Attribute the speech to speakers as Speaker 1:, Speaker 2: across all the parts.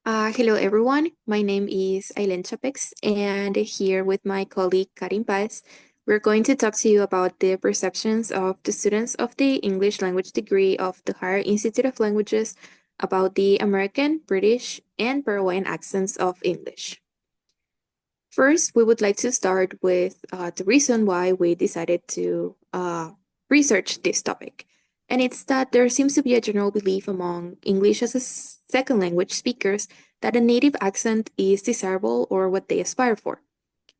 Speaker 1: Hello, everyone. My name is Aileen Chapex, and here with my colleague Karin Paez, we're going to talk to you about the perceptions of the students of the English language degree of the Higher Institute of Languages about the American, British, and Paraguayan accents of English. First, we would like to start with the reason why we decided to research this topic. And it's that there seems to be a general belief among English as a second language speakers that a native accent is desirable or what they aspire for,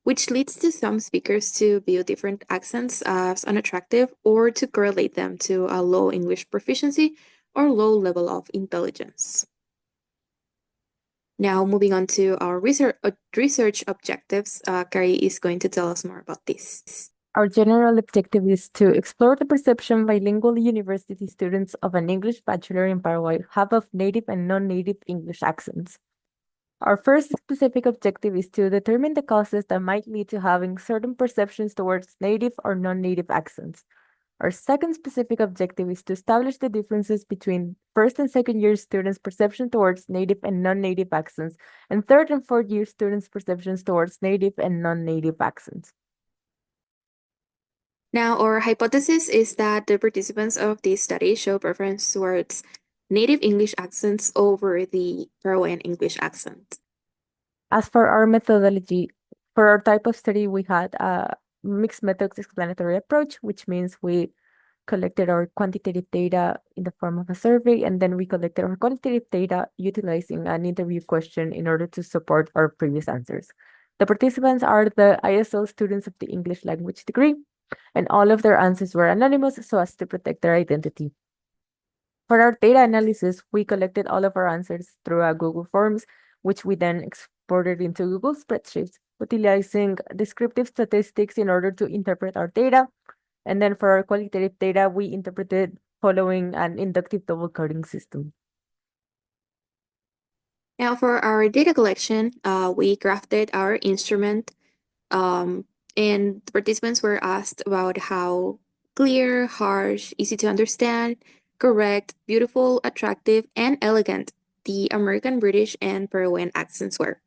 Speaker 1: which leads to some speakers to view different accents as unattractive or to correlate them to a low English proficiency or low level of intelligence. Now, moving on to our research objectives, Kari is going to tell us more about this.
Speaker 2: Our general objective is to explore the perception bilingual university students of an English bachelor in Paraguay have of native and non-native English accents. Our first specific objective is to determine the causes that might lead to having certain perceptions towards native or non-native accents. Our second specific objective is to establish the differences between first and second year students' perception towards native and non-native accents, and third and fourth year students' perceptions towards native and non-native accents.
Speaker 1: Now, our hypothesis is that the participants of this study show preference towards native English accents over the Paraguayan English accent.
Speaker 2: As for our methodology, for our type of study, we had a mixed methods explanatory approach, which means we collected our quantitative data in the form of a survey, and then we collected our qualitative data utilizing an interview question in order to support our previous answers. The participants are the ISL students of the English language degree, and all of their answers were anonymous so as to protect their identity. For our data analysis, we collected all of our answers through a Google Forms, which we then exported into Google spreadsheets, utilizing descriptive statistics in order to interpret our data. And then for our qualitative data, we interpreted following an inductive double coding system.
Speaker 1: Now, for our data collection, we crafted our instrument, and the participants were asked about how clear, harsh, easy to understand, correct, beautiful, attractive, and elegant the American, British, and Peruvian accents were.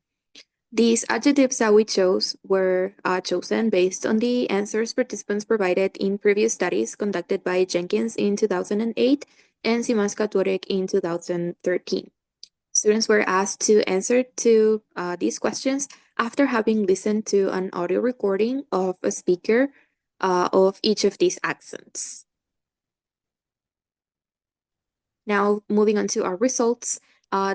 Speaker 1: These adjectives that we chose were chosen based on the answers participants provided in previous studies conducted by Jenkins in 2008 and Simanska Turek in 2013. Students were asked to answer to these questions after having listened to an audio recording of a speaker of each of these accents. Now, moving on to our results,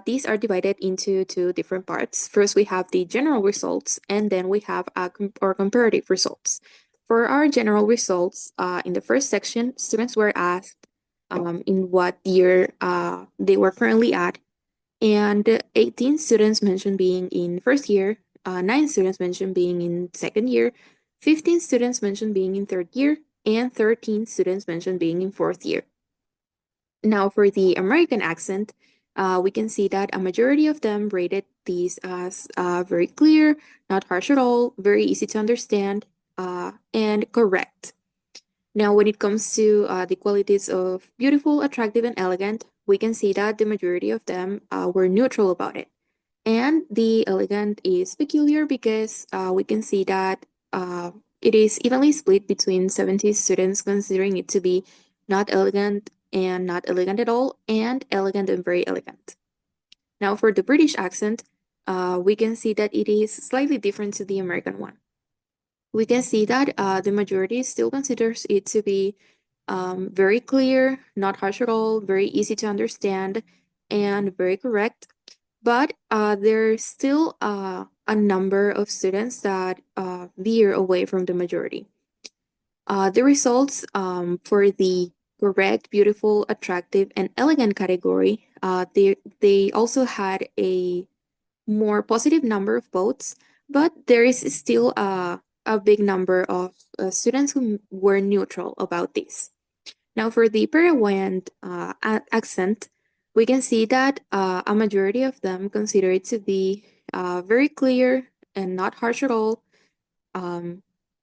Speaker 1: these are divided into two different parts. First, we have the general results, and then we have our comparative results. For our general results, in the first section, students were asked in what year they were currently at, and 18 students mentioned being in first year, 9 students mentioned being in second year, 15 students mentioned being in third year, and 13 students mentioned being in fourth year. Now, for the American accent, we can see that a majority of them rated these as very clear, not harsh at all, very easy to understand, and correct. Now, when it comes to the qualities of beautiful, attractive, and elegant, we can see that the majority of them were neutral about it. And the elegant is peculiar because we can see that it is evenly split between 70 students considering it to be not elegant and not elegant at all, and elegant and very elegant. Now, for the British accent, we can see that it is slightly different to the American one. We can see that the majority still considers it to be very clear, not harsh at all, very easy to understand, and very correct. But there's still a number of students that veer away from the majority. The results for the correct, beautiful, attractive, and elegant category, they also had a more positive number of votes, but there is still a big number of students who were neutral about this. Now, for the Paraguayan accent, we can see that a majority of them consider it to be very clear and not harsh at all,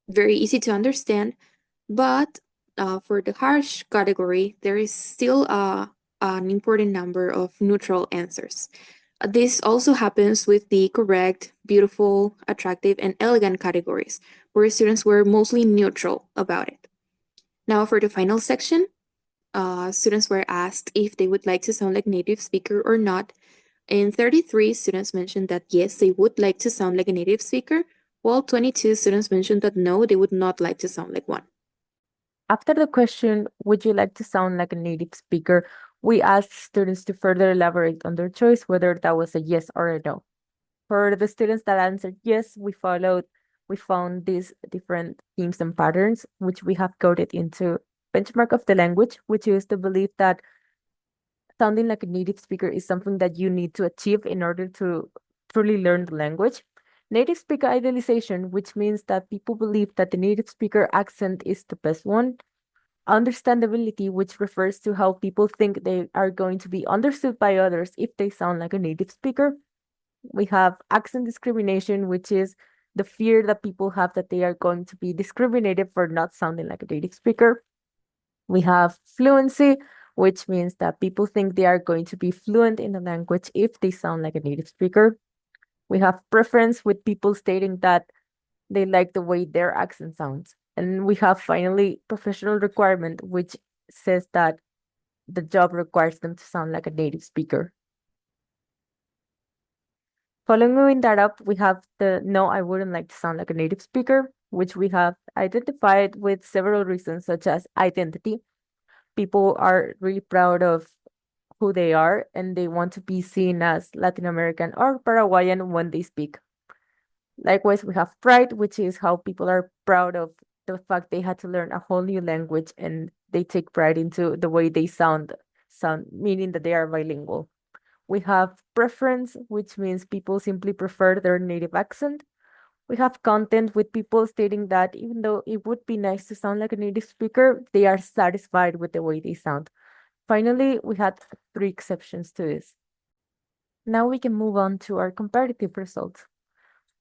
Speaker 1: very easy to understand. But for the harsh category, there is still an important number of neutral answers. This also happens with the correct, beautiful, attractive, and elegant categories, where students were mostly neutral about it. Now, for the final section, students were asked if they would like to sound like native speaker or not, and 33 students mentioned that yes, they would like to sound like a native speaker, while 22 students mentioned that no, they would not like to sound like one.
Speaker 2: After the question, would you like to sound like a native speaker? We asked students to further elaborate on their choice, whether that was a yes or a no. For the students that answered yes, we found these different themes and patterns, which we have coded into benchmark of the language, which is the belief that sounding like a native speaker is something that you need to achieve in order to truly learn the language. Native speaker idealization, which means that people believe that the native speaker accent is the best one. Understandability, which refers to how people think they are going to be understood by others if they sound like a native speaker. We have accent discrimination, which is the fear that people have that they are going to be discriminated for not sounding like a native speaker. We have fluency, which means that people think they are going to be fluent in the language if they sound like a native speaker. We have preference, with people stating that they like the way their accent sounds. And we have finally professional requirement, which says that the job requires them to sound like a native speaker. Following that up, we have the no, I wouldn't like to sound like a native speaker, which we have identified with several reasons, such as identity. People are really proud of who they are and they want to be seen as Latin American or Paraguayan when they speak. Likewise, we have pride, which is how people are proud of the fact they had to learn a whole new language and they take pride into the way they sound, meaning that they are bilingual. We have preference, which means people simply prefer their native accent. We have content, with people stating that even though it would be nice to sound like a native speaker, they are satisfied with the way they sound. Finally, we had three exceptions to this. Now we can move on to our comparative results.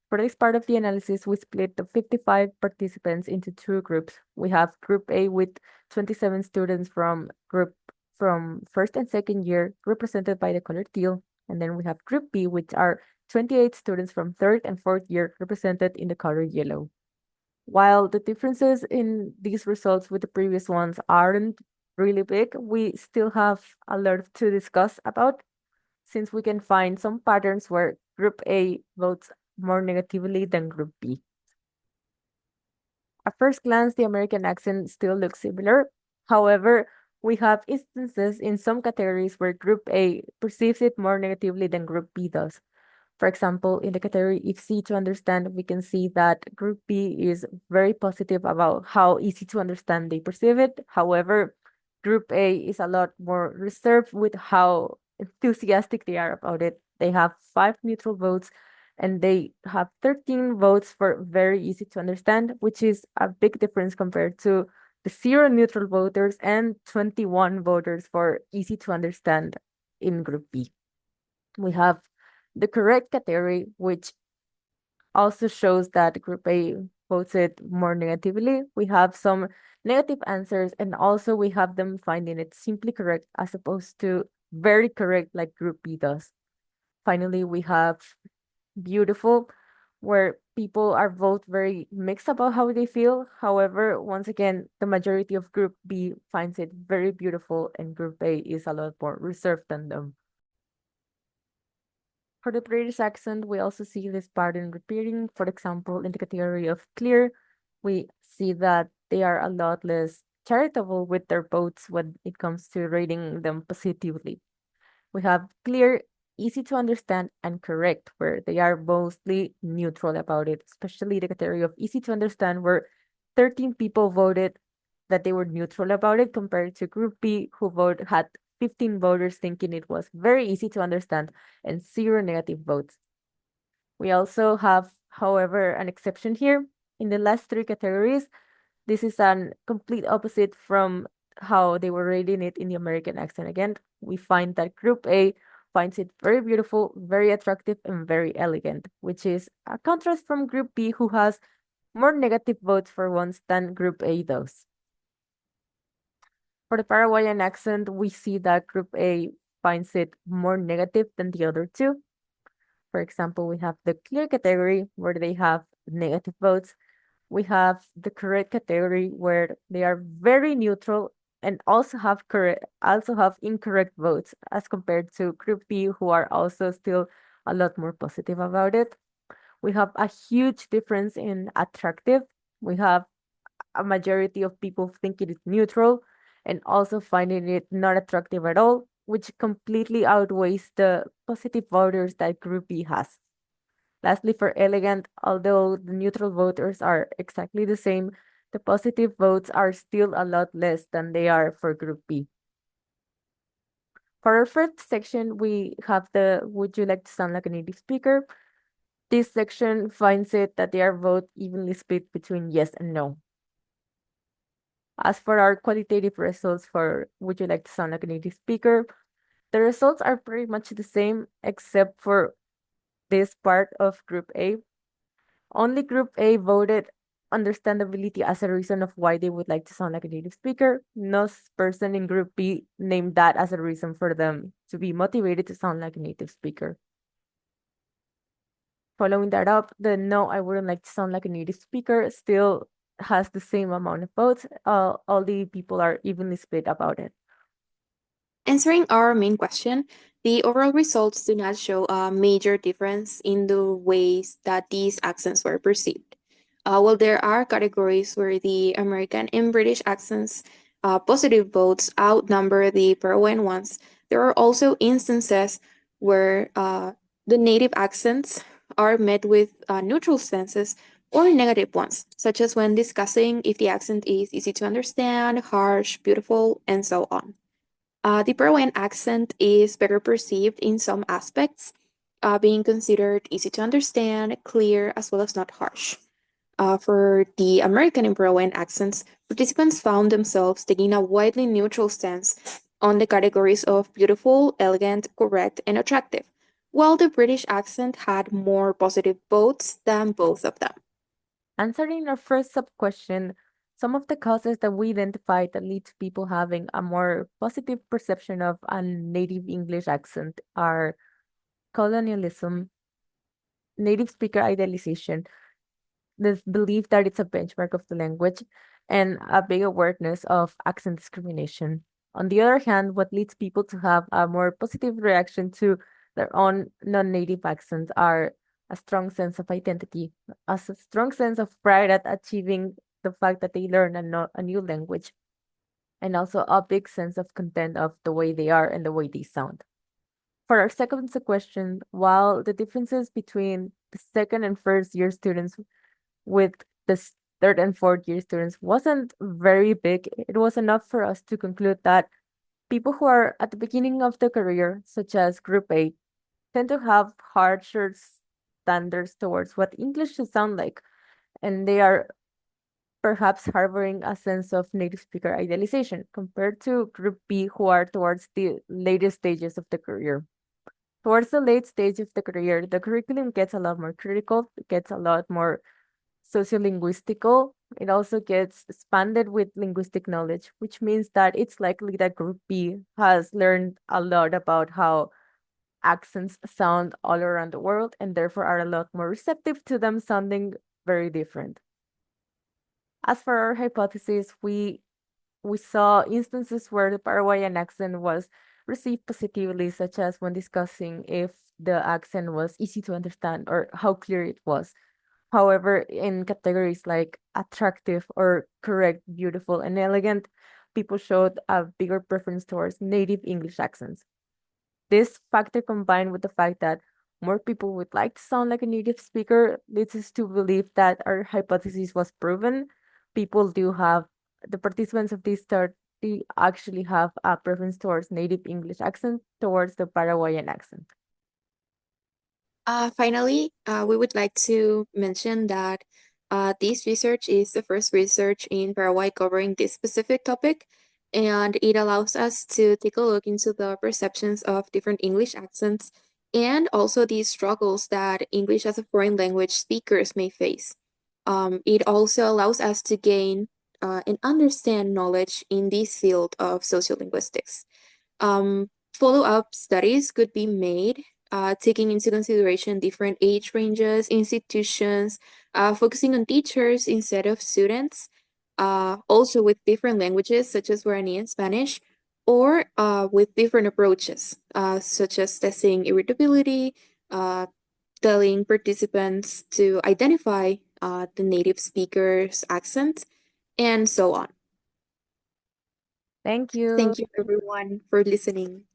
Speaker 2: For this part of the analysis, we split the 55 participants into two groups. We have Group A with 27 students from first and second year, represented by the color teal. And then we have Group B, which are 28 students from third and fourth year, represented in the color yellow. While the differences in these results with the previous ones aren't really big, we still have a lot to discuss about, since we can find some patterns where Group A votes more negatively than Group B. At first glance, the American accent still looks similar. However, we have instances in some categories where Group A perceives it more negatively than Group B does. For example, in the category easy to understand, we can see that Group B is very positive about how easy to understand they perceive it. However, Group A is a lot more reserved with how enthusiastic they are about it. They have 5 neutral votes and they have 13 votes for very easy to understand, which is a big difference compared to the 0 neutral voters and 21 voters for easy to understand in Group B. We have the correct category, which also shows that Group A votes it more negatively. We have some negative answers, and also we have them finding it simply correct as opposed to very correct like Group B does. Finally, we have beautiful, where people are both very mixed about how they feel. However, once again, the majority of Group B finds it very beautiful, and Group A is a lot more reserved than them. For the British accent, we also see this pattern repeating. For example, in the category of clear, we see that they are a lot less charitable with their votes when it comes to rating them positively. We have clear, easy to understand, and correct, where they are mostly neutral about it, especially the category of easy to understand, where 13 people voted that they were neutral about it, compared to Group B, who had 15 voters thinking it was very easy to understand and 0 negative votes. We also have, however, an exception here. In the last three categories, this is an complete opposite from how they were rating it in the American accent. Again, we find that Group A finds it very beautiful, very attractive, and very elegant, which is a contrast from Group B, who has more negative votes for once than Group A does. For the Paraguayan accent, we see that Group A finds it more negative than the other two. For example, we have the clear category where they have negative votes. We have the correct category where they are very neutral and also have incorrect votes as compared to group B, who are also still a lot more positive about it. We have a huge difference in attractive. We have a majority of people think it is neutral and also finding it not attractive at all, which completely outweighs the positive voters that Group B has. Lastly, for elegant, although the neutral voters are exactly the same, the positive votes are still a lot less than they are for Group B. For our first section, we have the Would you like to sound like a native speaker? This section finds it that they are both evenly split between yes and no. As for our qualitative results for Would you like to sound like a native speaker? The results are pretty much the same except for this part of Group A. Only Group A voted understandability as a reason of why they would like to sound like a native speaker. No person in Group B named that as a reason for them to be motivated to sound like a native speaker. Following that up, the no, I wouldn't like to sound like a native speaker still has the same amount of votes. All the people are evenly split about it.
Speaker 1: Answering our main question, the overall results do not show a major difference in the ways that these accents were perceived. While there are categories where the American and British accents positive votes outnumber the Paraguayan ones, there are also instances where the native accents are met with neutral stances or negative ones, such as when discussing if the accent is easy to understand, harsh, beautiful, and so on. The Paraguayan accent is better perceived in some aspects, being considered easy to understand, clear, as well as not harsh. For the American and Paraguayan accents, participants found themselves taking a widely neutral stance on the categories of beautiful, elegant, correct, and attractive, while the British accent had more positive votes than both of them.
Speaker 2: Answering our first sub-question, some of the causes that we identified that lead to people having a more positive perception of a native English accent are colonialism, native speaker idealization, the belief that it's a benchmark of the language, and a big awareness of accent discrimination. On the other hand, what leads people to have a more positive reaction to their own non-native accents are a strong sense of identity, a strong sense of pride at achieving the fact that they learn a new language, and also a big sense of content of the way they are and the way they sound. For our second question, while the differences between the second and first year students with the third and fourth year students wasn't very big, it was enough for us to conclude that people who are at the beginning of the career, such as Group A, tend to have harsher standards towards what English should sound like, and they are perhaps harboring a sense of native speaker idealization compared to Group B, who are towards the latest stages of the career. Towards the late stage of the career, the curriculum gets a lot more critical, it gets a lot more sociolinguistical. It also gets expanded with linguistic knowledge, which means that it's likely that Group B has learned a lot about how accents sound all around the world and therefore are a lot more receptive to them sounding very different. As for our hypothesis, we saw instances where the Paraguayan accent was received positively, such as when discussing if the accent was easy to understand or how clear it was. However, in categories like attractive or correct, beautiful, and elegant, people showed a bigger preference towards native English accents. This factor combined with the fact that more people would like to sound like a native speaker leads us to believe that our hypothesis was proven. People do have, the participants of this study actually have a preference towards native English accent towards the Paraguayan accent.
Speaker 1: Finally, we would like to mention that this research is the first research in Paraguay covering this specific topic, and it allows us to take a look into the perceptions of different English accents and also the struggles that English as a foreign language speakers may face. It also allows us to gain and understand knowledge in this field of sociolinguistics. Follow-up studies could be made taking into consideration different age ranges, institutions, focusing on teachers instead of students, also with different languages such as Guarani and Spanish, or with different approaches, such as testing irritability, uh, telling participants to identify the native speaker's accent, and so on.
Speaker 2: Thank you.
Speaker 1: Thank you, everyone, for listening.